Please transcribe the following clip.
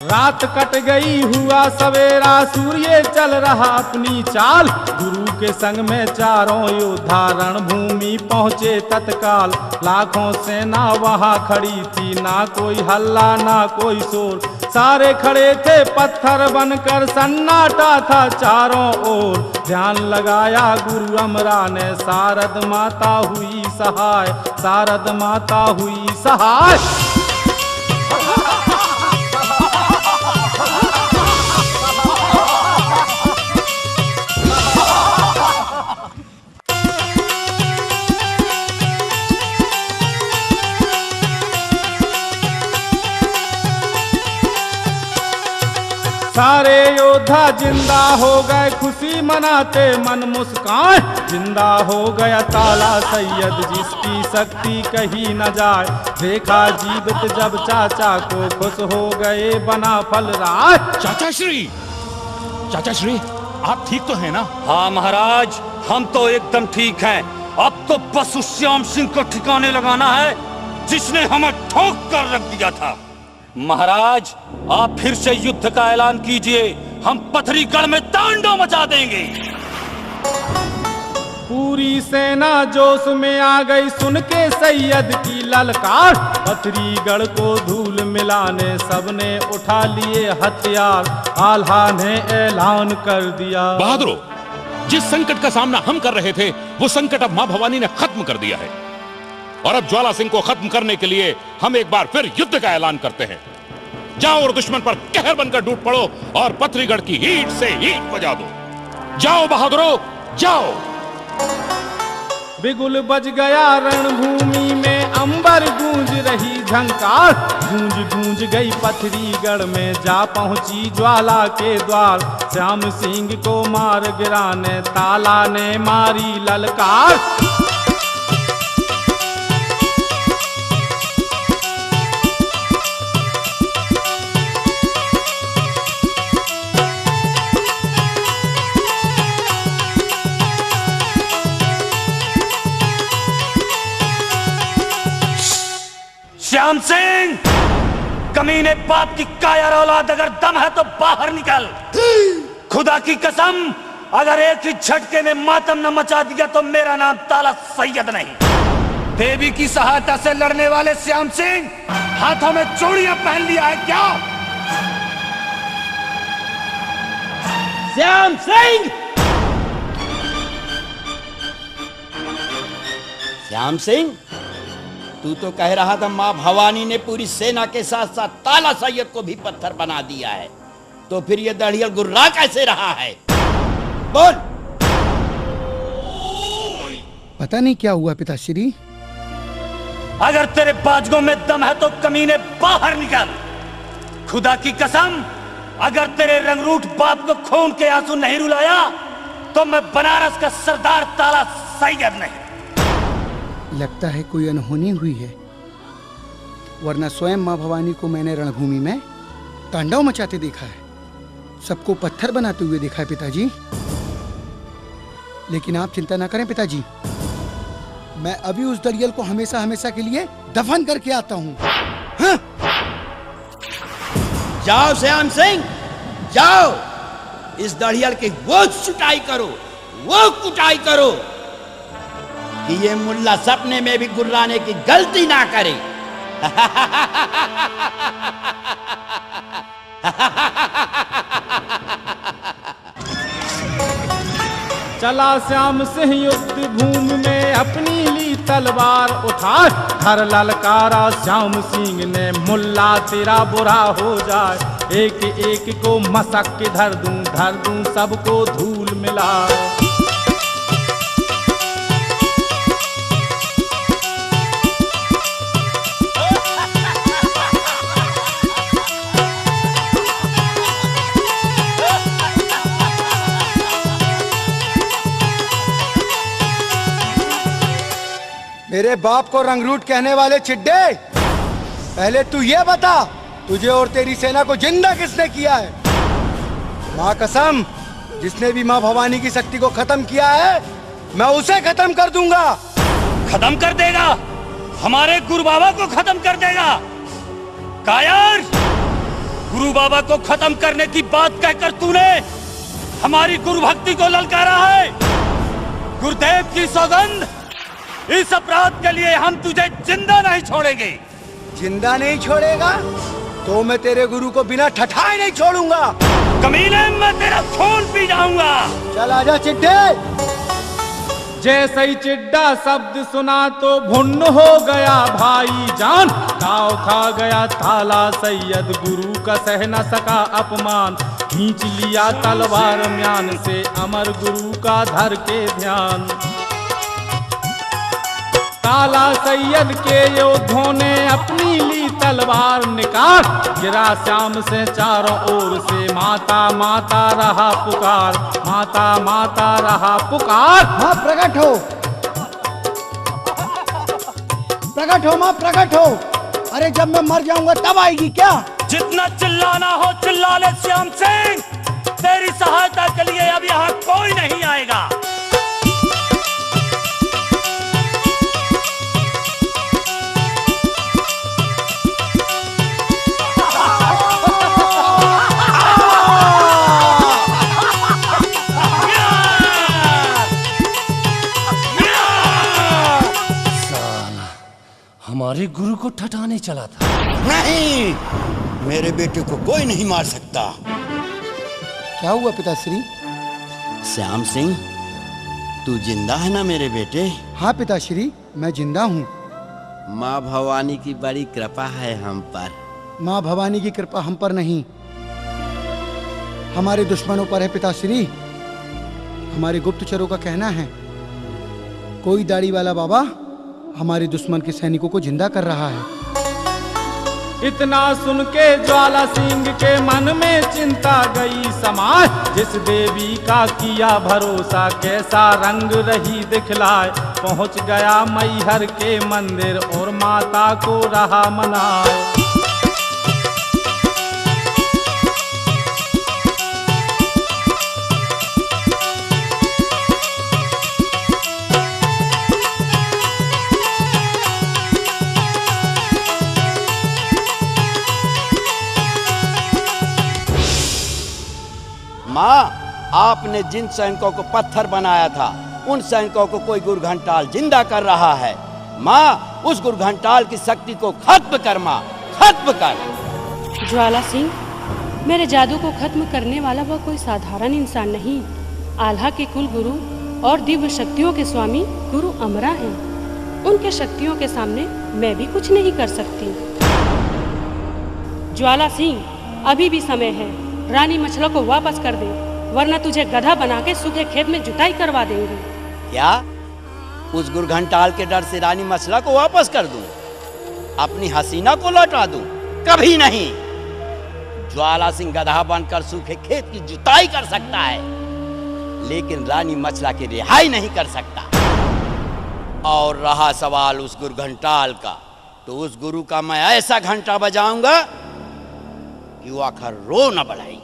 रात कट गई हुआ सवेरा, सूर्य चल रहा अपनी चाल। गुरु के संग में चारों योद्धा रणभूमि पहुँचे तत्काल। लाखों सेना वहाँ खड़ी थी, ना कोई हल्ला ना कोई शोर। सारे खड़े थे पत्थर बनकर, सन्नाटा था चारों ओर। ध्यान लगाया गुरु अमरा ने, शारद माता हुई सहाय, शारद माता हुई सहाय। सारे योद्धा जिंदा हो गए, खुशी मनाते मन मुस्कान। जिंदा हो गया ताला सैयद, जिसकी शक्ति कही न जाए। देखा जीवित जब चाचा को, खुश हो गए बना फलराज। चाचा श्री आप ठीक तो हैं ना? हाँ महाराज, हम तो एकदम ठीक हैं। अब तो बस उस श्याम सिंह को ठिकाने लगाना है, जिसने हमें ठोक कर रख दिया था। महाराज, आप फिर से युद्ध का ऐलान कीजिए, हम पथरीगढ़ में तांडव मचा देंगे। पूरी सेना जोश में आ गई, सुन के सैयद की ललकार। पथरीगढ़ को धूल मिलाने सबने उठा लिए हथियार। आल्हा ने ऐलान कर दिया, बहादुरों, जिस संकट का सामना हम कर रहे थे, वो संकट अब मां भवानी ने खत्म कर दिया है। और अब ज्वाला सिंह को खत्म करने के लिए हम एक बार फिर युद्ध का ऐलान करते हैं। जाओ और दुश्मन पर कहर बनकर टूट पड़ो और पथरीगढ़ की ईंट से ईंट बजा दो। जाओ बहादुरों, जाओ। बिगुल बज गया रणभूमि में, अंबर गूंज रही झंकार। गूंज गूंज गई पथरीगढ़ में, जा पहुंची ज्वाला के द्वार। श्याम सिंह को मार गिराने ताला ने मारी ललकार। श्याम सिंह, कमीने बाप की कायर औलाद, अगर दम है तो बाहर निकल। खुदा की कसम, अगर एक ही झटके में मातम न मचा दिया तो मेरा नाम ताला सैयद नहीं। देवी की सहायता से लड़ने वाले श्याम सिंह हाथों में चूड़ियां पहन लिया है क्या? श्याम सिंह! श्याम सिंह, तू तो कह रहा था मां भवानी ने पूरी सेना के साथ साथ ताला सैयद को भी पत्थर बना दिया है, तो फिर ये दढ़ियल गुर्रा कैसे रहा है? बोल। पता नहीं क्या हुआ पिताश्री। अगर तेरे बाजुओं में दम है तो कमीने बाहर निकल। खुदा की कसम, अगर तेरे रंगरूट बाप को खून के आंसू नहीं रुलाया तो मैं बनारस का सरदार ताला सैयद नहीं। लगता है कोई अनहोनी हुई है, वरना स्वयं मां भवानी को मैंने रणभूमि में तांडव मचाते देखा है, सबको पत्थर बनाते हुए देखा है पिताजी। लेकिन आप चिंता ना करें पिताजी, मैं अभी उस दरियल को हमेशा हमेशा के लिए दफन करके आता हूँ। हाँ? जाओ श्याम सिंह, जाओ, इस दढ़ियल की वो चुटाई करो, वो कुटाई करो कि ये मुल्ला सपने में भी गुर्राने की गलती ना करे। चला श्याम सिंह युद्ध भूमि में, अपनी ली तलवार उठा। हर ललकारा श्याम सिंह ने, मुल्ला तेरा बुरा हो जाए। एक एक को मसक के धर दूं सबको धूल मिलाए। मेरे बाप को रंगरूट कहने वाले चिड्डे, पहले तू ये बता, तुझे और तेरी सेना को जिंदा किसने किया है? मां कसम, जिसने भी मां भवानी की शक्ति को खत्म किया है, मैं उसे खत्म कर दूंगा। खत्म कर देगा? हमारे गुरु बाबा को खत्म कर देगा? कायर, गुरु बाबा को खत्म करने की बात कहकर तूने हमारी गुरु भक्ति को ललकारा है। गुरुदेव की सौगंध, इस अपराध के लिए हम तुझे जिंदा नहीं छोड़ेंगे। जिंदा नहीं छोड़ेगा तो मैं तेरे गुरु को बिना ठठाए नहीं छोड़ूंगा। कमीने, मैं तेरा खून पी जाऊंगा। चल आजा चिड्डे। जैसे ही चिड्डा शब्द सुना तो भुन्न हो गया भाईजान। दाव खा गया थाला सैयद, गुरु का सह न सका अपमान। खींच लिया तलवार म्यान से, अमर गुरु का धर के ध्यान। काला सैयद के योद्धों ने अपनी ली तलवार निकाल। गिरा श्याम से चारों ओर से, माता माता रहा पुकार, माता माता रहा पुकार। माँ प्रकट हो, प्रकट हो माँ, प्रकट हो। अरे जब मैं मर जाऊंगा तब आएगी क्या? जितना चिल्लाना हो चिल्ला ले श्याम सिंह। तेरी सहायता के लिए अब यहाँ कोई नहीं आएगा। हमारे गुरु को ठठाने चला था। नहीं, मेरे बेटे को कोई नहीं मार सकता। क्या हुआ पिताश्री? श्याम सिंह, तू जिंदा है ना मेरे बेटे? हाँ पिताश्री, मैं जिंदा हूँ। माँ भवानी की बड़ी कृपा है हम पर। माँ भवानी की कृपा हम पर नहीं, हमारे दुश्मनों पर है पिताश्री। हमारे गुप्तचरों का कहना है कोई दाढ़ी वाला बाबा हमारे दुश्मन के सैनिकों को जिंदा कर रहा है। इतना सुन के ज्वाला सिंह के मन में चिंता गई समाज। जिस देवी का किया भरोसा, कैसा रंग रही दिखलाए। पहुंच गया मैहर के मंदिर और माता को रहा मनाए। माँ, आपने जिन सैनिकों को पत्थर बनाया था उन सैनिकों को कोई गुरघंटाल जिंदा कर रहा है। माँ, उस गुरघंटाल की शक्ति को खत्म कर माँ, खत्म कर। ज्वाला सिंह, मेरे जादू को खत्म करने वाला वह कोई साधारण इंसान नहीं, आल्हा के कुल गुरु और दिव्य शक्तियों के स्वामी गुरु अमरा हैं। उनके शक्तियों के सामने मैं भी कुछ नहीं कर सकती। ज्वाला सिंह, अभी भी समय है, रानी मछला को वापस कर दे, वरना तुझे गधा बना के सूखे खेत में जुताई करवा देंगे। क्या उस गुरघंटाल के डर से रानी मछला को वापस कर दूं? अपनी हसीना को लौटा दूं? कभी नहीं। ज्वाला सिंह गधा बनकर सूखे खेत की जुताई कर सकता है, लेकिन रानी मछला की रिहाई नहीं कर सकता। और रहा सवाल उस गुरघंटाल का, तो उस गुरु का मैं ऐसा घंटा बजाऊंगा कि वो आखिर रो न बढ़ाएगी।